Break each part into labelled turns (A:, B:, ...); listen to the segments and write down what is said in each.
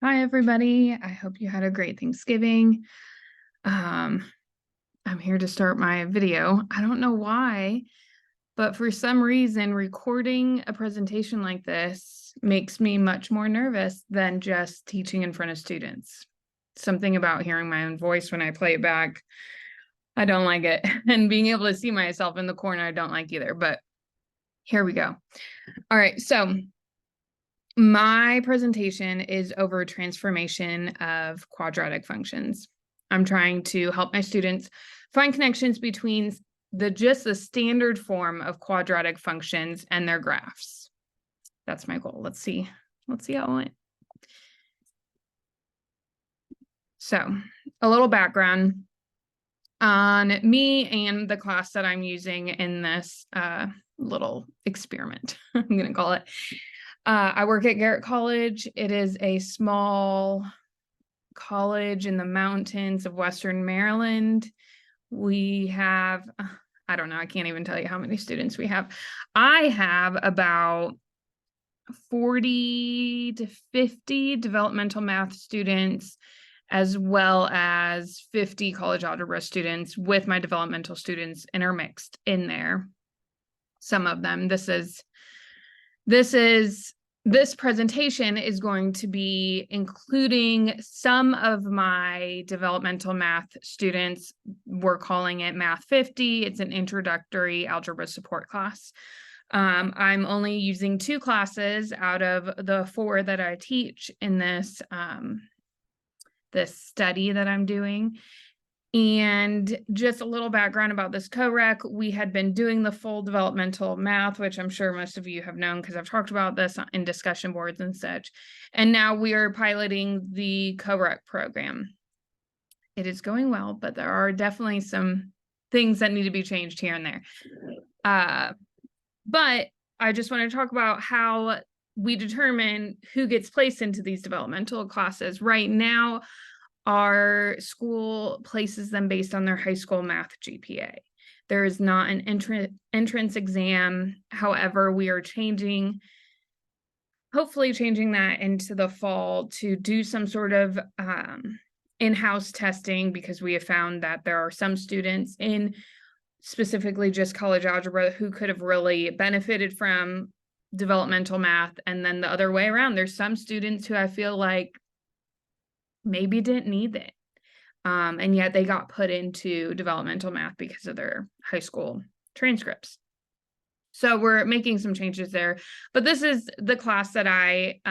A: Hi, everybody. I hope you had a great Thanksgiving. I'm here to start my video. I don't know why, but for some reason, recording a presentation like this makes me much more nervous than just teaching in front of students. Something about hearing my own voice when I play it back, I don't like it. And being able to see myself in the corner, I don't like either, but here we go. All right, so my presentation is over transformation of quadratic functions. I'm trying to help my students find connections between the standard form of quadratic functions and their graphs. That's my goal. Let's see how it went. So, a little background on me and the class that I'm using in this little experiment, I'm going to call it. I work at Garrett College. It is a small college in the mountains of Western Maryland. We have, I don't know, I can't even tell you how many students we have. I have about 40 to 50 developmental math students, as well as 50 college algebra students, with my developmental students intermixed in there. Some of them, this presentation is going to be including some of my developmental math students. We're calling it Math 50. It's an introductory algebra support class. I'm only using 2 classes out of the 4 that I teach in this study that I'm doing. And just a little background about this co-rec. We had been doing the full developmental math, which I'm sure most of you have known because I've talked about this in discussion boards and such. And now we are piloting the co-rec program. It is going well, but there are definitely some things that need to be changed here and there. But I just want to talk about how we determine who gets placed into these developmental classes. Right now, our school places them based on their high school math GPA. There is not an entrance exam. However, we are hopefully changing that into the fall to do some sort of in-house testing, because we have found that there are some students in specifically just college algebra who could have really benefited from developmental math. And then the other way around, there's some students who I feel like maybe didn't need it. And yet they got put into developmental math because of their high school transcripts. So we're making some changes there. But this is the class that I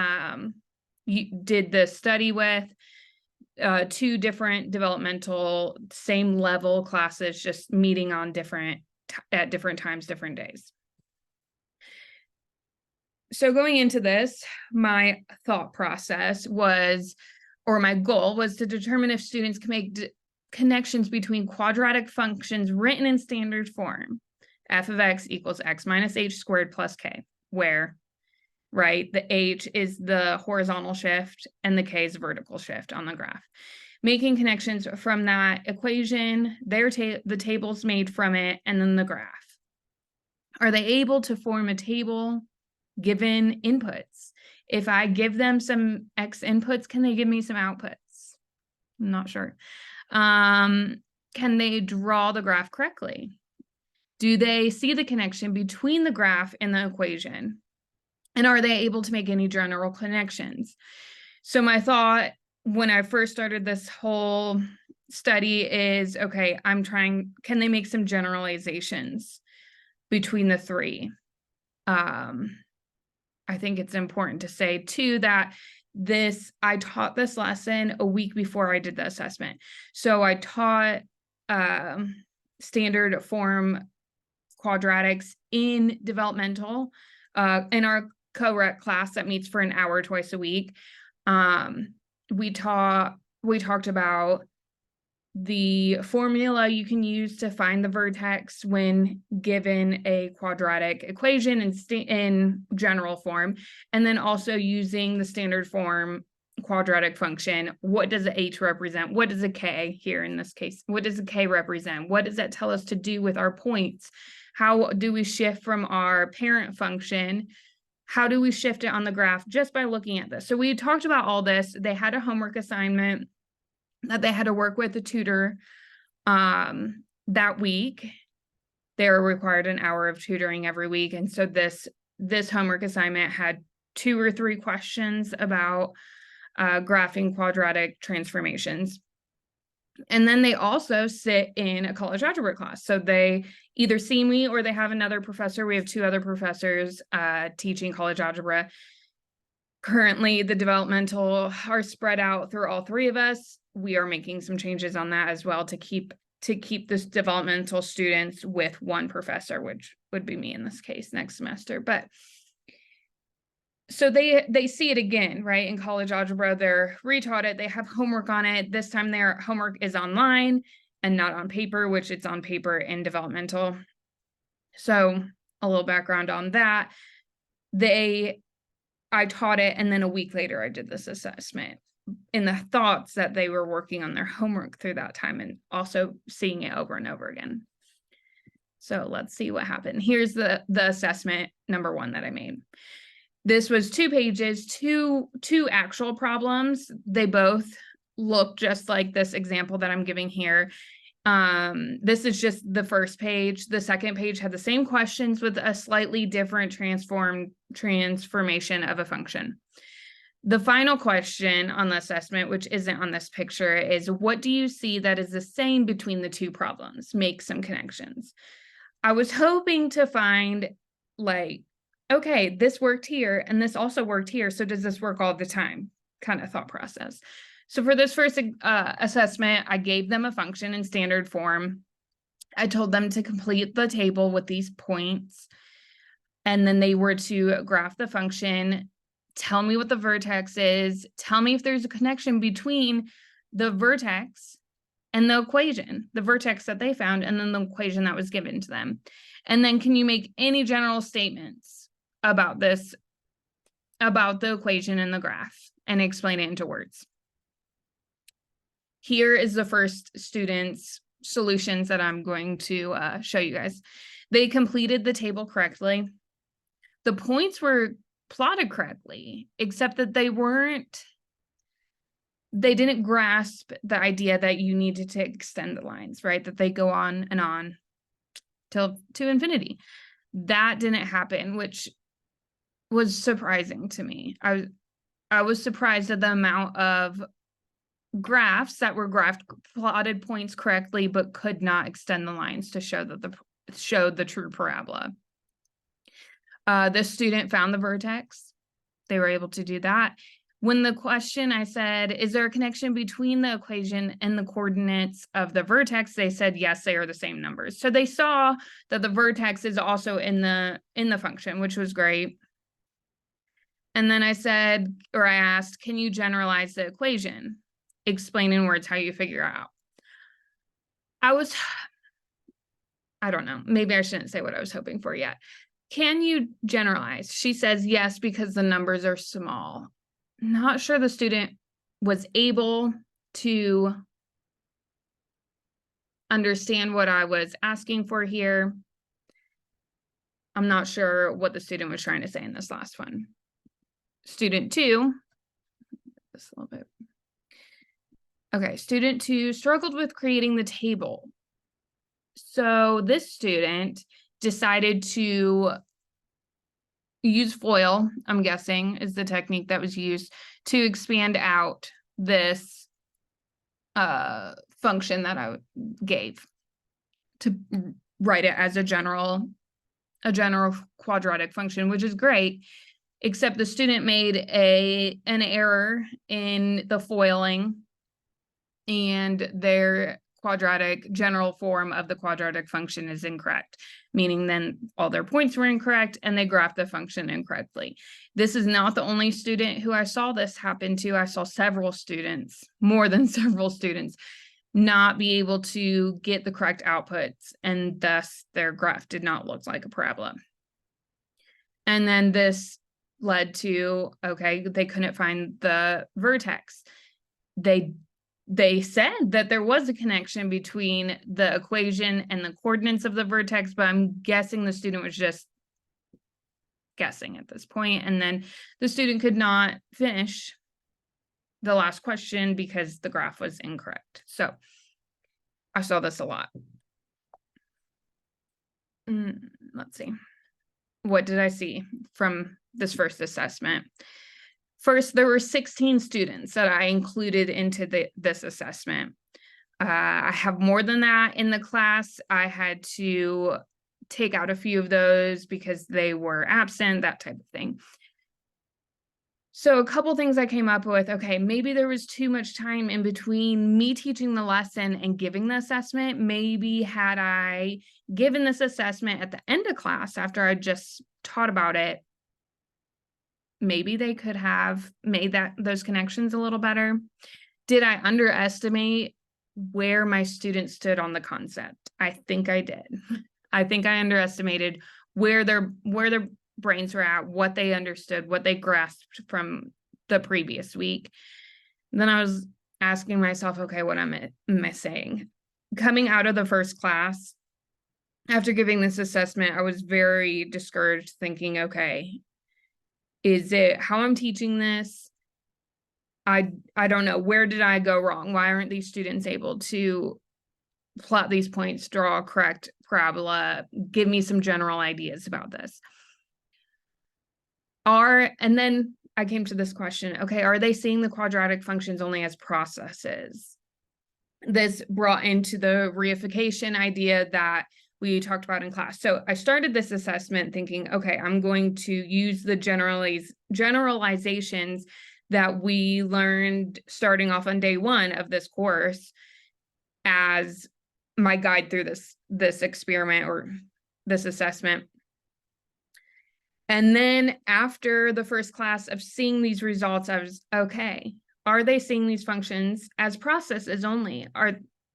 A: did the study with. 2 different developmental same level classes, just meeting on at different times, different days. So going into this, my thought process was, or my goal was, to determine if students can make connections between quadratic functions written in standard form, f of x equals x minus h squared plus k, where, right, the h is the horizontal shift and the k is vertical shift on the graph. Making connections from that equation, the tables made from it, and then the graph. Are they able to form a table given inputs? If I give them some X inputs, can they give me some outputs? I'm not sure. Can they draw the graph correctly? Do they see the connection between the graph and the equation? And are they able to make any general connections? So my thought when I first started this whole study is, okay, can they make some generalizations between the 3? I think it's important to say too that I taught this lesson a week before I did the assessment. So I taught standard form quadratics in developmental in our co-rec class that meets for an hour twice a week. We talked about the formula you can use to find the vertex when given a quadratic equation in general form, and then also using the standard form quadratic function. What does the h represent? What does a k, here in this case, what does a k represent? What does that tell us to do with our points? How do we shift from our parent function How do we shift it on the graph just by looking at this? So we talked about all this. They had a homework assignment that they had to work with a tutor that week. They were required an hour of tutoring every week. And so this homework assignment had 2 or 3 questions about graphing quadratic transformations. And then they also sit in a college algebra class. So they either see me or they have another professor. We have 2 other professors teaching college algebra. Currently, the developmental are spread out through all 3 of us. We are making some changes on that as well to keep this developmental students with 1 professor, which would be me in this case next semester. But so they see it again, right? In college algebra, they're retaught it. They have homework on it. This time their homework is online and not on paper, which it's on paper in developmental. So a little background on that. I taught it, and then a week later I did this assessment in the thoughts that they were working on their homework through that time and also seeing it over and over again. So let's see what happened. Here's the assessment number 1 that I made. This was 2 pages, two actual problems. They both look just like this example that I'm giving here. This is just the first page. The second page had the same questions with a slightly different transformation of a function. The final question on the assessment, which isn't on this picture, is what do you see that is the same between the 2 problems? Make some connections. I was hoping to find, like, okay, this worked here and this also worked here. So does this work all the time? Kind of thought process. So for this first assessment, I gave them a function in standard form. I told them to complete the table with these points. And then they were to graph the function, tell me what the vertex is, tell me if there's a connection between the vertex and the equation, the vertex that they found, and then the equation that was given to them. And then can you make any general statements about this, about the equation and the graph, and explain it into words? Here is the first student's solutions that I'm going to show you guys. They completed the table correctly. The points were plotted correctly, except that they didn't grasp the idea that you needed to extend the lines, right? That they go on and on to infinity. That didn't happen, which was surprising to me. I was surprised at the amount of graphs that were plotted points correctly, but could not extend the lines to show that showed the true parabola. The student found the vertex. They were able to do that. When the question, I said, is there a connection between the equation and the coordinates of the vertex? They said, yes, they are the same numbers. So they saw that the vertex is also in the function, which was great. And then I asked, can you generalize the equation? Explain in words how you figure out. I don't know, maybe I shouldn't say what I was hoping for yet. Can you generalize? She says yes, because the numbers are small. Not sure the student was able to understand what I was asking for here. I'm not sure what the student was trying to say in this last one. Student 2, this a little bit. Okay, student 2 struggled with creating the table. So this student decided to use FOIL, I'm guessing, is the technique that was used to expand out this function that I gave, to write it as a general quadratic function, which is great, except the student made an error in the foiling, and their general form of the quadratic function is incorrect, meaning then all their points were incorrect and they graphed the function incorrectly. This is not the only student who I saw this happen to. I saw several students, more than several students, not be able to get the correct outputs, and thus their graph did not look like a parabola. And then this led to, okay, they couldn't find the vertex. They said that there was a connection between the equation and the coordinates of the vertex, but I'm guessing the student was just guessing at this point. And then the student could not finish the last question because the graph was incorrect. So I saw this a lot. Let's see. What did I see from this first assessment? First, there were 16 students that I included into this assessment. I have more than that in the class. I had to take out a few of those because they were absent, that type of thing. So a couple things I came up with, okay, maybe there was too much time in between me teaching the lesson and giving the assessment. Maybe had I given this assessment at the end of class after I just taught about it, maybe they could have made those connections a little better. Did I underestimate where my students stood on the concept? I think I did. I think I underestimated where their brains were at, what they understood, what they grasped from the previous week. And then I was asking myself, okay, what am I missing? Coming out of the first class, after giving this assessment, I was very discouraged, thinking, okay, is it how I'm teaching this? I don't know. Where did I go wrong? Why aren't these students able to plot these points, draw a correct parabola, give me some general ideas about this? And then I came to this question, okay, are they seeing the quadratic functions only as processes? This brought into the reification idea that we talked about in class. So I started this assessment thinking, okay, I'm going to use the generalizations that we learned starting off on day one of this course as my guide through this experiment or this assessment. And then after the first class of seeing these results, I was, okay, are they seeing these functions as processes only?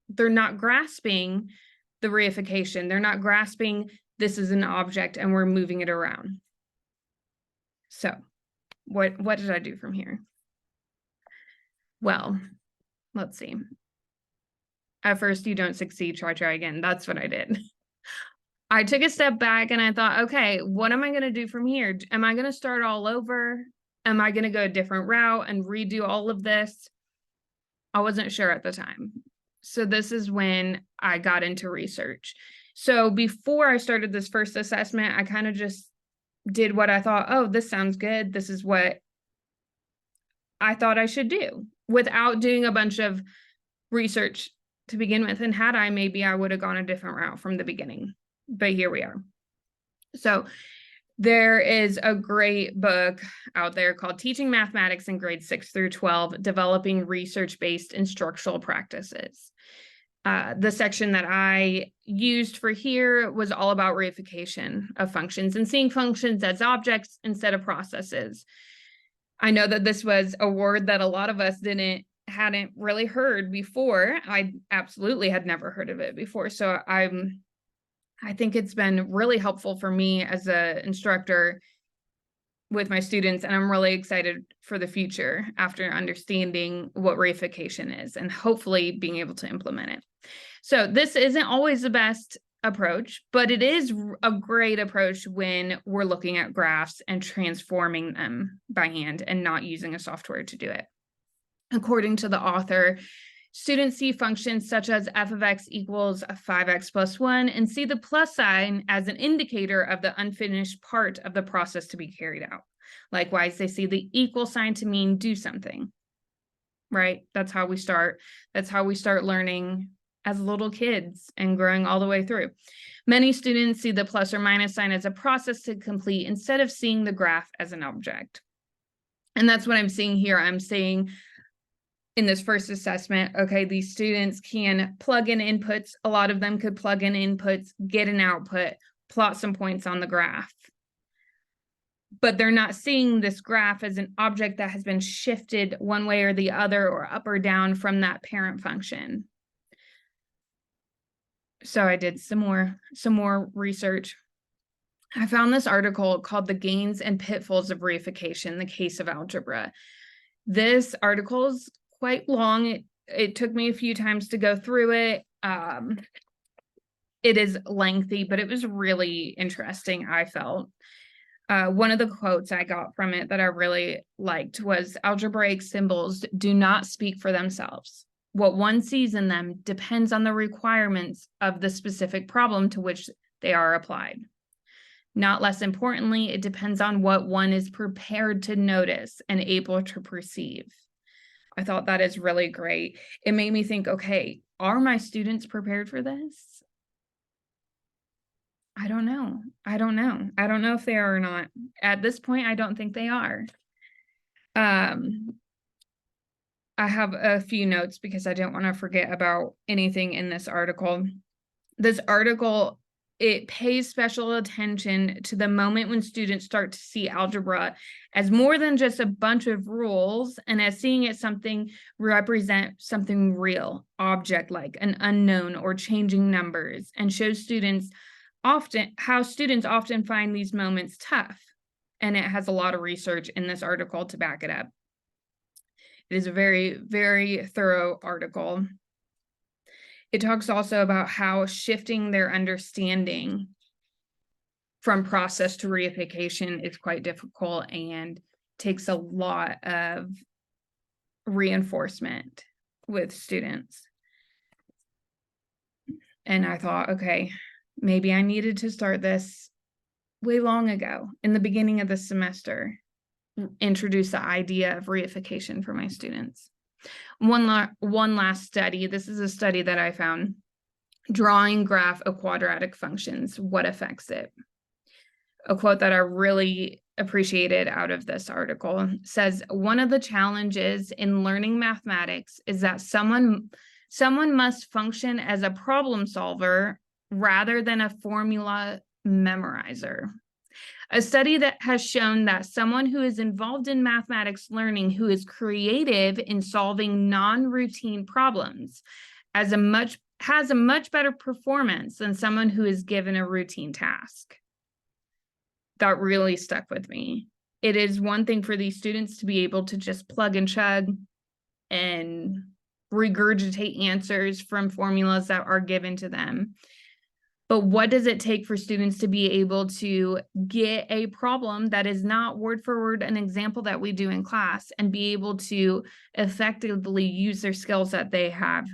A: They're not grasping the reification. They're not grasping this is an object and we're moving it around. So what did I do from here? Well, let's see. At first you don't succeed, try again. That's what I did. I took a step back and I thought, okay, what am I going to do from here? Am I going to start all over? Am I going to go a different route and redo all of this? I wasn't sure at the time. So this is when I got into research. So before I started this first assessment, I kind of just did what I thought, oh, this sounds good. This is what I thought I should do without doing a bunch of research to begin with. And had I, maybe I would have gone a different route from the beginning. But here we are. So there is a great book out there called Teaching Mathematics in Grades 6 through 12, Developing Research-Based Instructional Practices. The section that I used for here was all about reification of functions and seeing functions as objects instead of processes. I know that this was a word that a lot of us hadn't really heard before. I absolutely had never heard of it before. So I think it's been really helpful for me as an instructor with my students, and I'm really excited for the future after understanding what reification is and hopefully being able to implement it. So this isn't always the best approach, but it is a great approach when we're looking at graphs and transforming them by hand and not using a software to do it. According to the author, students see functions such as f of x equals 5x plus 1 and see the plus sign as an indicator of the unfinished part of the process to be carried out. Likewise, they see the equal sign to mean do something, right? That's how we start. That's how we start learning as little kids and growing all the way through. Many students see the plus or minus sign as a process to complete instead of seeing the graph as an object. And that's what I'm seeing here. I'm seeing in this first assessment, okay, these students can plug in inputs. A lot of them could plug in inputs, get an output, plot some points on the graph. But they're not seeing this graph as an object that has been shifted one way or the other or up or down from that parent function. So I did some more research. I found this article called The Gains and Pitfalls of Reification, the Case of Algebra. This article is quite long. It took me a few times to go through it. It is lengthy, but it was really interesting, I felt. One of the quotes I got from it that I really liked was, algebraic symbols do not speak for themselves. What one sees in them depends on the requirements of the specific problem to which they are applied. Not less importantly, it depends on what one is prepared to notice and able to perceive. I thought that is really great. It made me think, okay, are my students prepared for this? I don't know. I don't know if they are or not. At this point, I don't think they are. I have a few notes because I don't want to forget about anything in this article. This article, it pays special attention to the moment when students start to see algebra as more than just a bunch of rules, and as seeing it something represent something real, object-like, an unknown or changing numbers, and shows students how students often find these moments tough. And it has a lot of research in this article to back it up. It is a very, very thorough article. It talks also about how shifting their understanding from process to reification is quite difficult and takes a lot of reinforcement with students. And I thought, okay, maybe I needed to start this way long ago in the beginning of the semester, introduce the idea of reification for my students. One last study. This is a study that I found. Drawing graph of quadratic functions, what affects it? A quote that I really appreciated out of this article says, one of the challenges in learning mathematics is that someone must function as a problem solver rather than a formula memorizer. A study that has shown that someone who is involved in mathematics learning, who is creative in solving non-routine problems, has a much better performance than someone who is given a routine task. That really stuck with me. It is one thing for these students to be able to just plug and chug and regurgitate answers from formulas that are given to them. But what does it take for students to be able to get a problem that is not word for word an example that we do in class, and be able to effectively use their skills that they have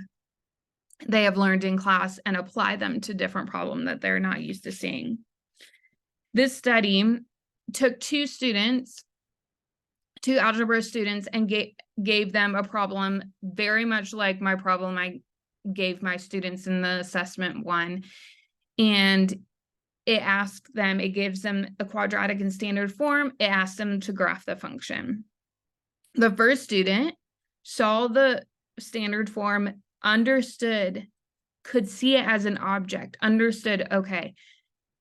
A: learned in class and apply them to different problems that they're not used to seeing? This study took two algebra students, and gave them a problem very much like my problem I gave my students in the assessment one. And it gives them a quadratic in standard form. It asks them to graph the function. The first student saw the standard form, understood, could see it as an object, understood, okay,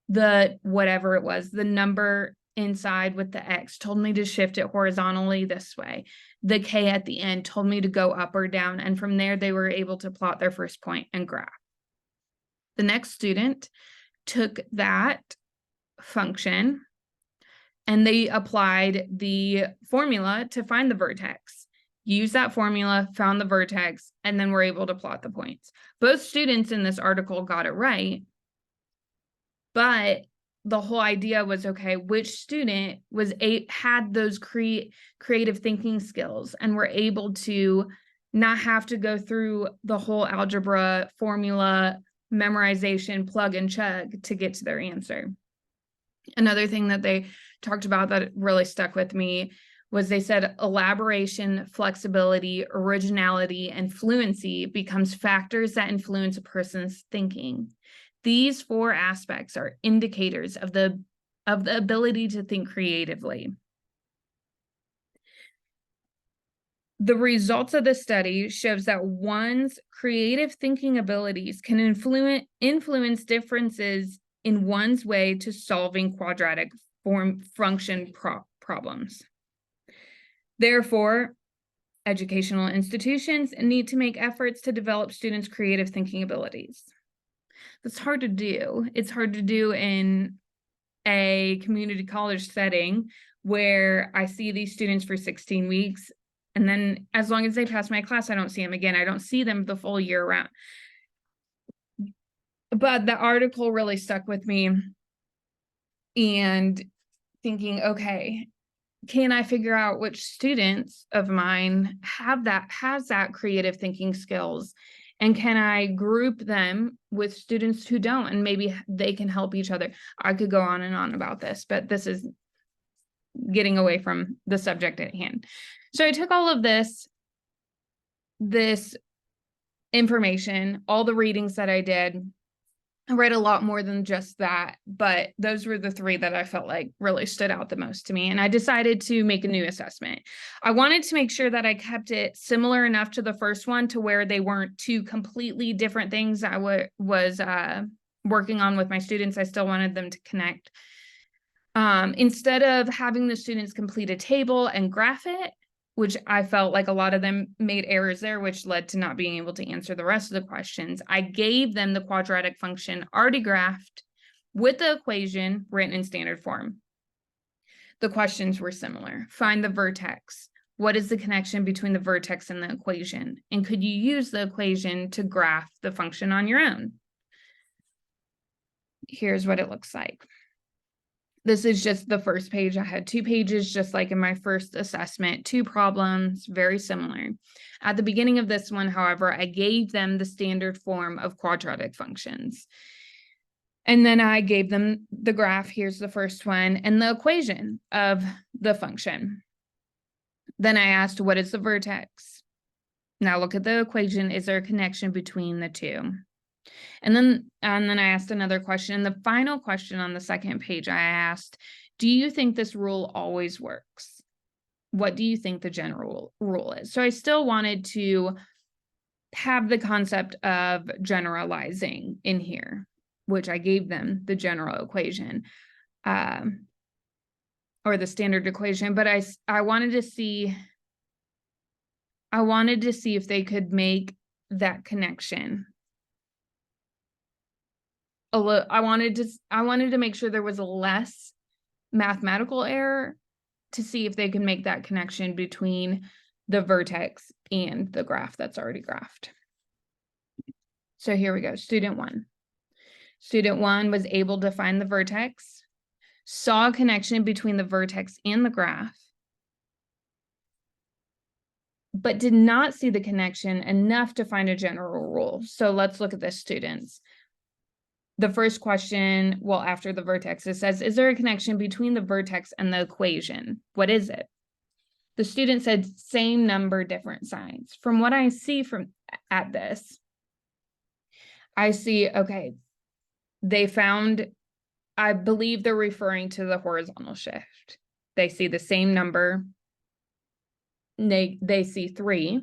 A: whatever it was, the number inside with the X told me to shift it horizontally this way. The K at the end told me to go up or down. And from there, they were able to plot their first point and graph. The next student took that function and they applied the formula to find the vertex, used that formula, found the vertex, and then were able to plot the points. Both students in this article got it right, but the whole idea was, okay, which student had those creative thinking skills and were able to not have to go through the whole algebra formula memorization, plug and chug to get to their answer. Another thing that they talked about that really stuck with me was they said elaboration, flexibility, originality, and fluency becomes factors that influence a person's thinking. These four aspects are indicators of the ability to think creatively. The results of the study shows that one's creative thinking abilities can influence differences in one's way to solving quadratic function problems. Therefore, educational institutions need to make efforts to develop students' creative thinking abilities. That's hard to do. It's hard to do in a community college setting where I see these students for 16 weeks. And then as long as they pass my class, I don't see them again. I don't see them the full year round. But the article really stuck with me. And thinking, okay, can I figure out which students of mine has that creative thinking skills? And can I group them with students who don't? And maybe they can help each other. I could go on and on about this, but this is getting away from the subject at hand. So I took all of this information, all the readings that I did. I read a lot more than just that, but those were the three that I felt like really stood out the most to me. And I decided to make a new assessment. I wanted to make sure that I kept it similar enough to the first one to where they weren't two completely different things I was working on with my students. I still wanted them to connect. Instead of having the students complete a table and graph it, which I felt like a lot of them made errors there, which led to not being able to answer the rest of the questions, I gave them the quadratic function already graphed with the equation written in standard form. The questions were similar. Find the vertex. What is the connection between the vertex and the equation? And could you use the equation to graph the function on your own? Here's what it looks like. This is just the first page. I had 2 pages, just like in my first assessment, 2 problems, very similar. At the beginning of this one, however, I gave them the standard form of quadratic functions. And then I gave them the graph, here's the first one, and the equation of the function. Then I asked, what is the vertex? Now look at the equation. Is there a connection between the two? And then I asked another question. And the final question on the second page, I asked, do you think this rule always works? What do you think the general rule is? So I still wanted to have the concept of generalizing in here, which I gave them the general equation or the standard equation. But I wanted to see if they could make that connection. I wanted to make sure there was a less mathematical error to see if they can make that connection between the vertex and the graph that's already graphed. So here we go. Student 1. Student 1 was able to find the vertex, saw a connection between the vertex and the graph, but did not see the connection enough to find a general rule. So let's look at this, students. The first question, well, after the vertex, it says, is there a connection between the vertex and the equation? What is it? The student said, same number, different signs. From what I see at this, I see, okay, they found, I believe they're referring to the horizontal shift. They see the same number. They see 3,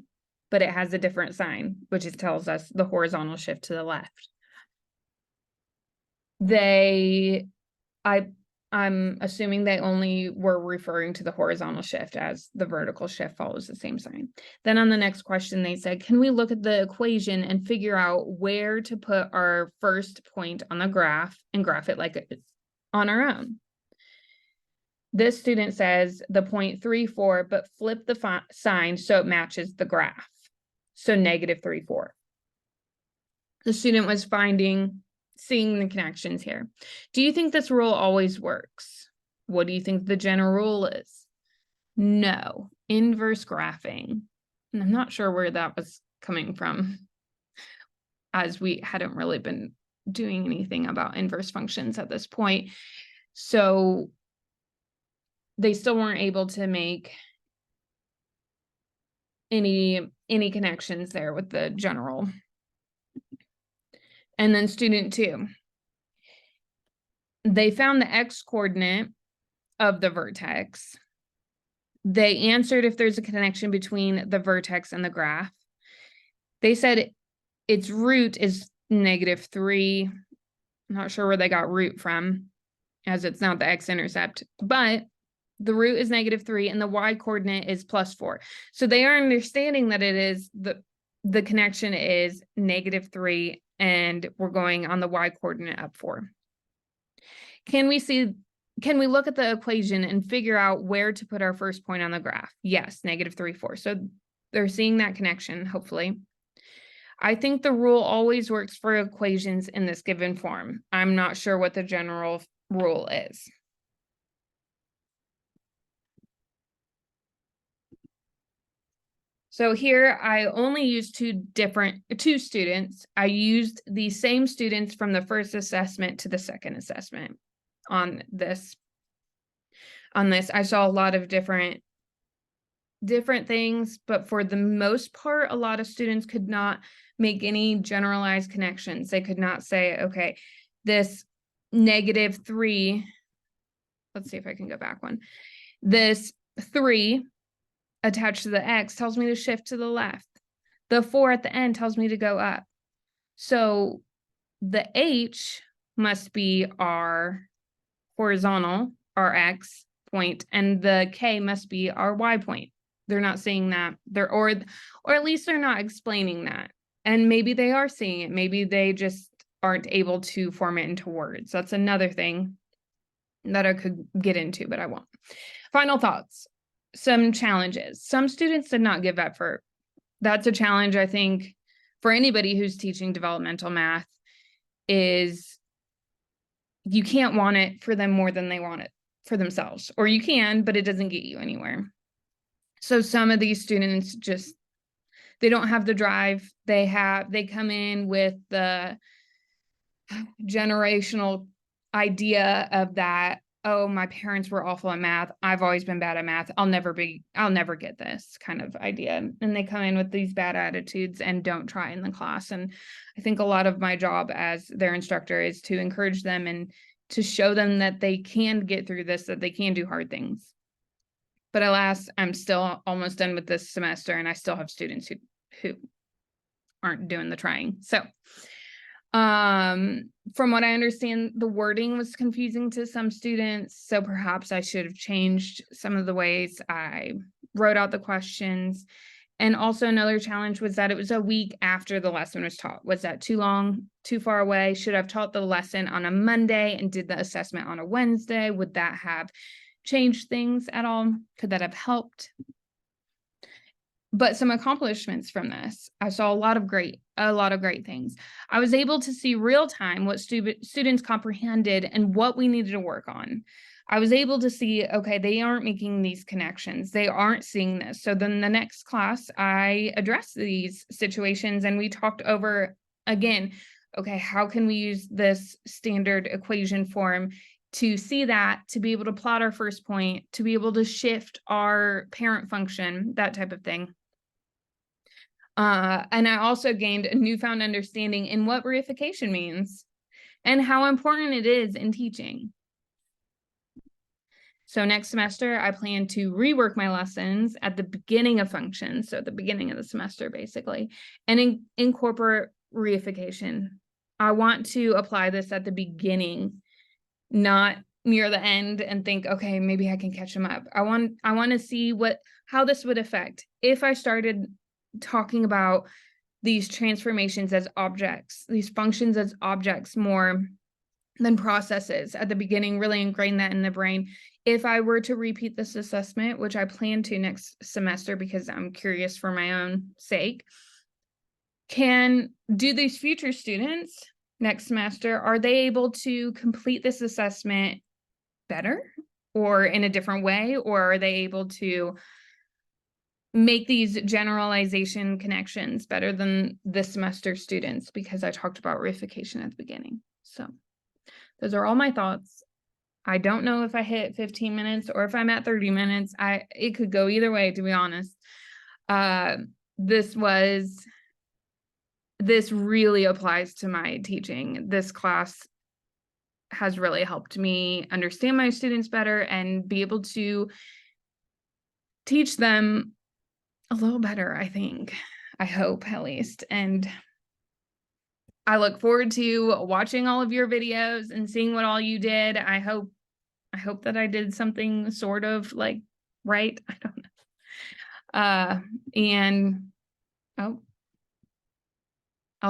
A: but it has a different sign, which tells us the horizontal shift to the left. I'm assuming they only were referring to the horizontal shift, as the vertical shift follows the same sign. Then on the next question, they said, can we look at the equation and figure out where to put our first point on the graph and graph it like on our own? This student says the point 3, 4, but flip the sign so it matches the graph. So negative 3, 4. The student was seeing the connections here. Do you think this rule always works? What do you think the general rule is? No, inverse graphing. And I'm not sure where that was coming from, as we hadn't really been doing anything about inverse functions at this point. So they still weren't able to make any connections there with the general. And then student 2, they found the x coordinate of the vertex. They answered if there's a connection between the vertex and the graph. They said its root is negative 3. I'm not sure where they got root from, as it's not the x-intercept, but the root is negative 3 and the y coordinate is plus 4. So they are understanding that it is the connection is negative 3 and we're going on the y coordinate up 4. Can we look at the equation and figure out where to put our first point on the graph? Yes, negative 3, 4. So they're seeing that connection, hopefully. I think the rule always works for equations in this given form. I'm not sure what the general rule is. So here I only used two students. I used the same students from the first assessment to the second assessment on this. I saw a lot of different things, but for the most part, a lot of students could not make any generalized connections. They could not say, okay, this -3, let's see if I can go back one. This 3 attached to the X tells me to shift to the left. The 4 at the end tells me to go up. So the H must be our horizontal, our X point, and the K must be our Y point. They're not seeing that. Or at least they're not explaining that. And maybe they are seeing it. Maybe they just aren't able to form it into words. That's another thing that I could get into, but I won't. Final thoughts. Some challenges. Some students did not give effort. That's a challenge, I think, for anybody who's teaching developmental math, is you can't want it for them more than they want it for themselves. Or you can, but it doesn't get you anywhere. So some of these students just, they don't have the drive. They come in with the generational idea of that, oh, my parents were awful at math. I've always been bad at math. I'll never get this kind of idea. And they come in with these bad attitudes and don't try in the class. And I think a lot of my job as their instructor is to encourage them and to show them that they can get through this, that they can do hard things. But alas, I'm still almost done with this semester, and I still have students who aren't doing the trying. So from what I understand, the wording was confusing to some students, so perhaps I should have changed some of the ways I wrote out the questions. And also another challenge was that it was a week after the lesson was taught. Was that too long, too far away? Should I have taught the lesson on a Monday and did the assessment on a Wednesday? Would that have changed things at all? Could that have helped? But some accomplishments from this, I saw a lot of great things. I was able to see real time what students comprehended and what we needed to work on. I was able to see, okay, they aren't making these connections. They aren't seeing this. So then the next class, I addressed these situations and we talked over again, okay, how can we use this standard equation form to see that, to be able to plot our first point, to be able to shift our parent function, that type of thing. And I also gained a newfound understanding in what reification means and how important it is in teaching. So next semester, I plan to rework my lessons at the beginning of functions, so at the beginning of the semester, basically, and incorporate reification. I want to apply this at the beginning, not near the end, and think, okay, maybe I can catch them up. I want to see how this would affect if I started talking about these transformations as objects, these functions as objects more than processes at the beginning, really ingrain that in the brain. If I were to repeat this assessment, which I plan to next semester because I'm curious for my own sake, do these future students next semester, are they able to complete this assessment better or in a different way? Or are they able to make these generalization connections better than this semester students, because I talked about reification at the beginning. So those are all my thoughts. I don't know if I hit 15 minutes or if I'm at 30 minutes. It could go either way, to be honest. This really applies to my teaching. This class has really helped me understand my students better and be able to teach them a little better, I think. I hope, at least. And I look forward to watching all of your videos and seeing what all you did. I hope that I did something sort of like right. I don't know. And I'll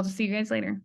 A: just see you guys later.